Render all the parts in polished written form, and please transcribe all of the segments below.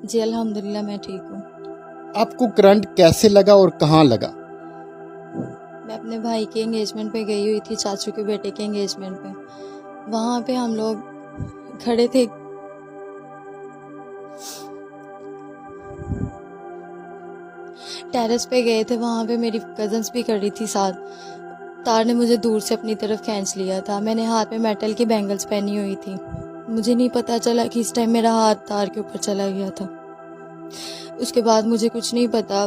جی الحمدللہ میں ٹھیک ہوں۔ آپ کو کرنٹ کیسے لگا اور کہاں لگا؟ میں اپنے بھائی کے انگیجمنٹ پہ گئی ہوئی تھی، چاچو کے بیٹے کے انگیجمنٹ پہ۔ وہاں پہ ہم لوگ کھڑے تھے، ٹیرس پہ گئے تھے، وہاں پہ میری کزنس بھی کھڑی تھی ساتھ۔ تار نے مجھے دور سے اپنی طرف کھینچ لیا تھا۔ میں نے ہاتھ میں میٹل کی بینگلز پہنی ہوئی تھی، مجھے نہیں پتا چلا کہ اس ٹائم میرا ہاتھ تار کے اوپر چلا گیا تھا۔ اس کے بعد مجھے کچھ نہیں پتا،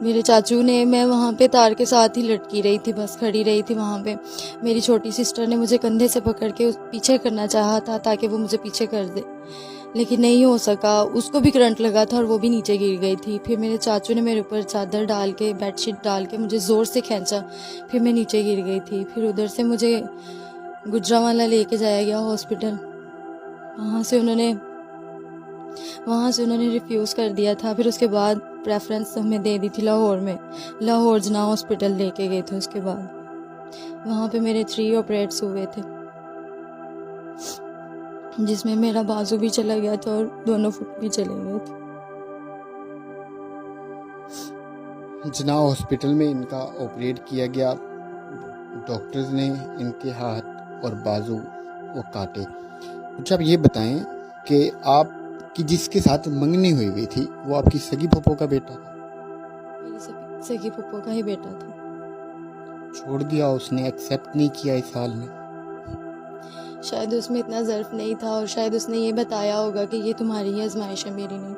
میرے چاچو نے، میں وہاں پہ تار کے ساتھ ہی لٹکی رہی تھی، بس کھڑی رہی تھی وہاں پہ۔ میری چھوٹی سسٹر نے مجھے کندھے سے پکڑ کے پیچھے کرنا چاہا تھا تاکہ وہ مجھے پیچھے کر دے، لیکن نہیں ہو سکا۔ اس کو بھی کرنٹ لگا تھا اور وہ بھی نیچے گر گئی تھی۔ پھر میرے چاچو نے میرے اوپر چادر ڈال کے، بیڈ شیٹ ڈال کے مجھے زور سے کھینچا، پھر میں نیچے گر گئی تھی۔ پھر ادھر سے مجھے گجرانوالہ لے کے جایا گیا ہاسپٹل۔ وہاں سے انہوں نے ریفیوز کر دیا تھا۔ پھر اس کے بعد پریفرنس ہمیں دے دی تھی لاہور میں، لاہور جناح ہاسپٹل لے کے گئے تھے۔ اس کے بعد وہاں پہ میرے 3 آپریٹس ہوئے تھے، جس میں میرا بازو بھی چلا گیا تھا اور دونوں فٹ بھی چلے گئے تھے۔ جناح ہاسپٹل میں ان کا آپریٹ کیا گیا، ڈاکٹرز نے ان کے ہاتھ اور بازو وہ کاٹے۔ اچھا آپ یہ بتائیں کہ آپ کی جس کے ساتھ منگنی ہوئی تھی وہ آپ کی سگی پھوپھو کا بیٹا تھا؟ میری سگی پھپھو کا ہی بیٹا تھا۔ چھوڑ دیا اس نے، ایکسیپٹ نہیں کیا اس حال میں؟ شاید اس میں اتنا ظرف نہیں تھا، اور شاید اس نے یہ بتایا ہوگا کہ یہ تمہاری ہی آزمائش ہے، میری نہیں۔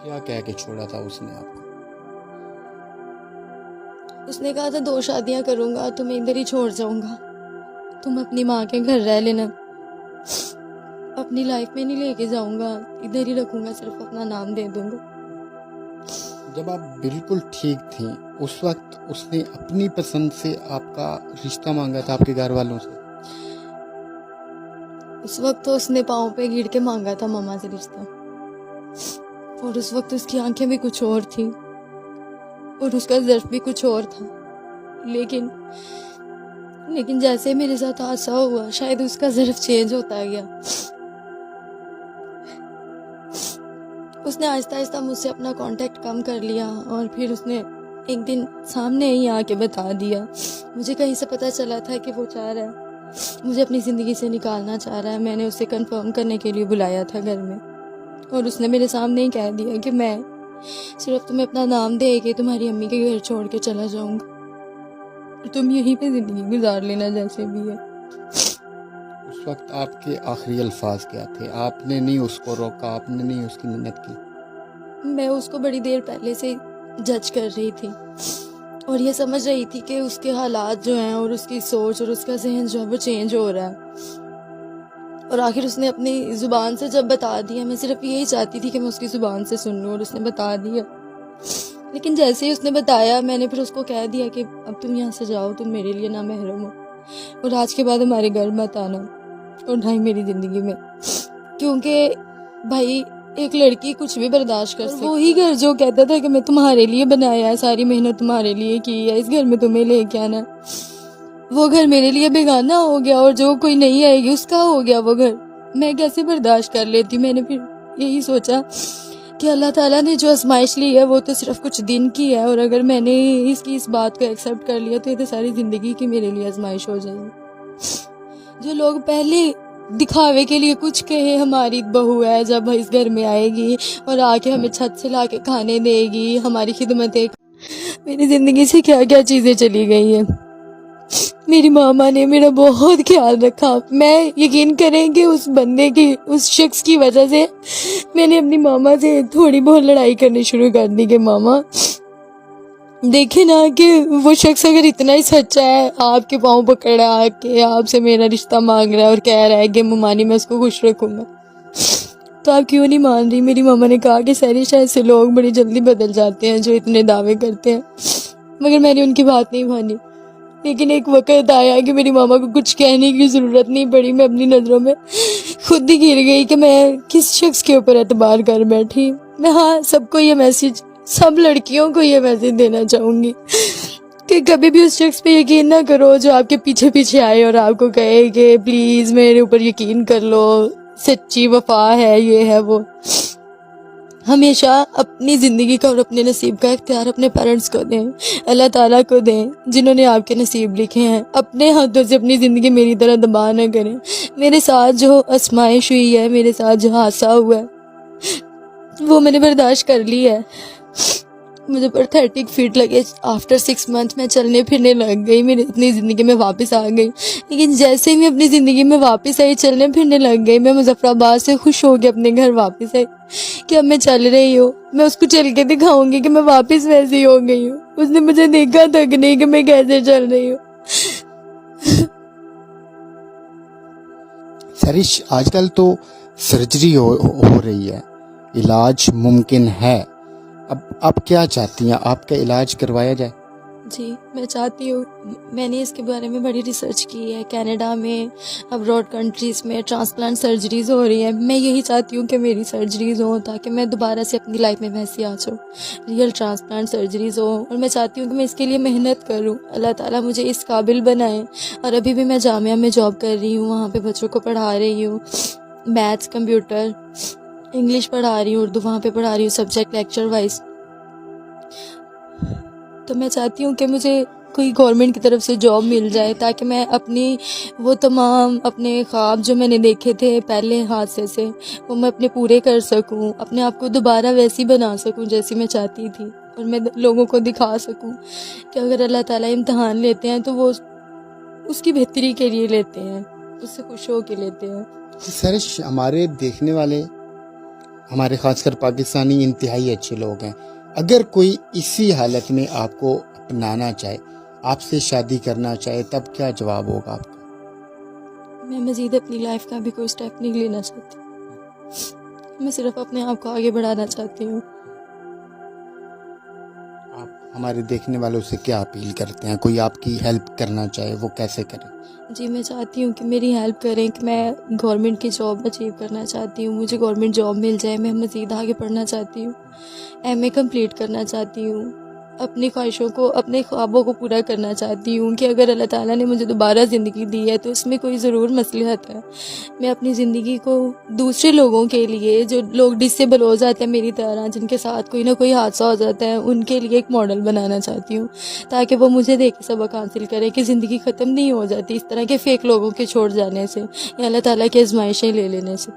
کیا کہہ کے چھوڑا تھا اس نے آپ کو؟ اس نے کہا تھا 2 شادیاں کروں گا، تمہیں ادھر ہی چھوڑ جاؤں گا، تم اپنی ماں کے گھر رہ لینا، اپنی لائف میں نہیں لے کے جاؤں گا، ادھر ہی رکھوں گا، صرف اپنا نام دے دوں گا۔ جب آپ بالکل ٹھیک تھیں اس وقت اس نے اپنی پسند سے آپ کا رشتہ مانگا تھا آپ کے گھر والوں سے؟ اس وقت تو اس نے پاؤں پہ گر کے مانگا تھا ماما سے رشتہ، اور اس وقت اس کی آنکھیں بھی کچھ اور تھیں اور اس کا ظرف بھی کچھ اور تھا، لیکن جیسے میرے ساتھ حادثہ ہوا شاید اس کا ظرف چینج ہوتا گیا۔ اس نے آہستہ آہستہ مجھ سے اپنا کانٹیکٹ کم کر لیا، اور پھر اس نے ایک دن سامنے ہی آ کے بتا دیا۔ مجھے کہیں سے پتہ چلا تھا کہ وہ چاہ رہا ہے، مجھے اپنی زندگی سے نکالنا چاہ رہا ہے۔ میں نے اسے کنفرم کرنے کے لیے بلایا تھا گھر میں، اور اس نے میرے سامنے ہی کہہ دیا کہ میں صرف تمہیں اپنا نام دے کے تمہاری امی کے گھر چھوڑ کے چلا جاؤں گا، تم یہیں پہ زندگی گزار لینا جیسے بھی ہے۔ اس وقت آپ کے آخری الفاظ کیا تھے؟ آپ نے نہیں اس کو روکا، آپ نے نہیں اس کی منت کی؟ میں اس کو بڑی دیر پہلے سے جج کر رہی تھی اور یہ سمجھ رہی تھی کہ اس کے حالات جو ہیں اور اس کی سوچ اور اس کا ذہن جو ہے وہ چینج ہو رہا ہے، اور آخر اس نے اپنی زبان سے جب بتا دیا، میں صرف یہی چاہتی تھی کہ میں اس کی زبان سے سن لوں، اور اس نے بتا دیا۔ لیکن جیسے ہی اس نے بتایا میں نے پھر اس کو کہہ دیا کہ اب تم یہاں سے جاؤ، تم میرے لیے نامحرم ہو، اور آج کے بعد ہمارے گھر مت آنا، اور نہ ہی میری زندگی میں، کیونکہ بھائی ایک لڑکی کچھ بھی برداشت کر سکتی، وہی گھر جو کہتا تھا کہ میں تمہارے لیے بنایا ہے، ساری محنت تمہارے لیے کی ہے، اس گھر میں تمہیں لے کے آنا، وہ گھر میرے لیے بیگانہ ہو گیا، اور جو کوئی نہیں آئے گی اس کا ہو گیا وہ گھر، میں کیسے برداشت کر لیتی۔ میں نے پھر یہی سوچا کہ اللہ تعالیٰ نے جو آزمائش لی ہے وہ تو صرف کچھ دن کی ہے، اور اگر میں نے اس بات کو ایکسیپٹ کر لیا تو یہ تو ساری زندگی کی میرے لیے آزمائش ہو جائے گی۔ جو لوگ پہلے دکھاوے کے لیے کچھ کہے ہماری بہو ہے، جب اس گھر میں آئے گی اور آ کے ہمیں چھت سے لا کے کھانے دے گی، ہماری خدمتیں، میری زندگی سے کیا کیا چیزیں چلی گئی ہیں۔ میری ماما نے میرا بہت خیال رکھا، میں یقین کریں کہ اس بندے کی، اس شخص کی وجہ سے میں نے اپنی ماما سے تھوڑی بہت لڑائی کرنی شروع کر دی کہ ماما دیکھیں نا کہ وہ شخص اگر اتنا ہی سچا ہے، آپ کے پاؤں پکڑا کے آپ سے میرا رشتہ مانگ رہا ہے اور کہہ رہا ہے کہ ممانی میں اس کو خوش رکھوں گا، تو آپ کیوں نہیں مان رہی؟ میری ماما نے کہا کہ ساری شاید سے لوگ بڑی جلدی بدل جاتے ہیں جو اتنے دعوے کرتے ہیں، مگر میں نے ان کی بات نہیں مانی۔ لیکن ایک وقت آیا کہ میری ماما کو کچھ کہنے کی ضرورت نہیں پڑی، میں اپنی نظروں میں خود ہی گر گئی کہ میں کس شخص کے اوپر اعتبار کر بیٹھی۔ میں سب کو یہ میسج، سب لڑکیوں کو یہ میسج دینا چاہوں گی کہ کبھی بھی اس شخص پہ یقین نہ کرو جو آپ کے پیچھے پیچھے آئے اور آپ کو کہے کہ پلیز میرے اوپر یقین کر لو، سچی وفا ہے، یہ ہے وہ۔ ہمیشہ اپنی زندگی کا اور اپنے نصیب کا اختیار اپنے پیرنٹس کو دیں، اللہ تعالیٰ کو دیں جنہوں نے آپ کے نصیب لکھے ہیں۔ اپنے ہاتھوں سے اپنی زندگی میری طرح تباہ نہ کریں۔ میرے ساتھ جو آزمائش ہوئی ہے، میرے ساتھ جو حادثہ ہوا ہے، وہ میں نے برداشت کر لی ہے۔ مجھے پرتھیٹک فٹ لگے، آفٹر 6 منتھ میں چلنے پھرنے لگ گئی، میری اپنی زندگی میں واپس آ گئی۔ لیکن جیسے ہی میں اپنی زندگی میں واپس آئی، چلنے پھرنے لگ گئی، میں مظفر آباد سے خوش ہو کے اپنے گھر واپس آئی کہ اب میں چل رہی ہوں، میں اس کو چل کے دکھاؤں گی کہ میں واپس ویسی ہی ہو گئی ہوں۔ اس نے مجھے دیکھا تک نہیں کہ میں کیسے چل رہی ہوں۔ سرش، آج کل تو سرجری ہو رہی ہے، علاج ممکن ہے، اب آپ کیا چاہتی ہیں؟ آپ کا علاج کروایا جائے؟ جی میں چاہتی ہوں، میں نے اس کے بارے میں بڑی ریسرچ کی ہے، کینیڈا میں، ابراڈ کنٹریز میں ٹرانسپلانٹ سرجریز ہو رہی ہیں۔ میں یہی چاہتی ہوں کہ میری سرجریز ہوں تاکہ میں دوبارہ سے اپنی لائف میں ویسی آ جاؤں، ریئل ٹرانسپلانٹ سرجریز ہوں، اور میں چاہتی ہوں کہ میں اس کے لیے محنت کروں، اللہ تعالیٰ مجھے اس قابل بنائے۔ اور ابھی بھی میں جامعہ میں جاب کر رہی ہوں، وہاں پہ بچوں کو پڑھا رہی ہوں، میتھس، کمپیوٹر، انگلش پڑھا رہی ہوں، اردو وہاں پہ پڑھا رہی ہوں سبجیکٹ لیکچر وائز۔ تو میں چاہتی ہوں کہ مجھے کوئی گورنمنٹ کی طرف سے جاب مل جائے تاکہ میں اپنی وہ تمام اپنے خواب جو میں نے دیکھے تھے پہلے حادثے سے، وہ میں اپنے پورے کر سکوں، اپنے آپ کو دوبارہ ویسی بنا سکوں جیسی میں چاہتی تھی، اور میں لوگوں کو دکھا سکوں کہ اگر اللہ تعالیٰ امتحان لیتے ہیں تو وہ اس کی بہتری کے لیے لیتے ہیں، اس سے خوش ہو کے لیتے ہیں۔ سرش، ہمارے دیکھنے والے، ہمارے خاص کر پاکستانی انتہائی اچھے لوگ ہیں، اگر کوئی اسی حالت میں آپ کو اپنانا چاہے، آپ سے شادی کرنا چاہے، تب کیا جواب ہوگا آپ کا؟ میں مزید اپنی لائف کا بھی کوئی سٹیپ نہیں لینا چاہتی، میں صرف اپنے آپ کو آگے بڑھانا چاہتی ہوں۔ آپ ہمارے دیکھنے والوں سے کیا اپیل کرتے ہیں؟ کوئی آپ کی ہیلپ کرنا چاہے، وہ کیسے کرے؟ جی میں چاہتی ہوں کہ میری ہیلپ کریں، کہ میں گورنمنٹ کی جاب اچیو کرنا چاہتی ہوں، مجھے گورنمنٹ جاب مل جائے، میں مزید آگے پڑھنا چاہتی ہوں، ایم اے کمپلیٹ کرنا چاہتی ہوں، اپنی خواہشوں کو، اپنے خوابوں کو پورا کرنا چاہتی ہوں کہ اگر اللہ تعالیٰ نے مجھے دوبارہ زندگی دی ہے تو اس میں کوئی ضرور مصلحت ہے۔ میں اپنی زندگی کو دوسرے لوگوں کے لیے، جو لوگ ڈسیبل ہو جاتے ہیں میری طرح، جن کے ساتھ کوئی نہ کوئی حادثہ ہو جاتا ہے، ان کے لیے ایک ماڈل بنانا چاہتی ہوں تاکہ وہ مجھے دیکھ کے سبق حاصل کریں کہ زندگی ختم نہیں ہو جاتی اس طرح کے فیک لوگوں کے چھوڑ جانے سے یا اللہ تعالیٰ کی آزمائشیں لے لینے سے۔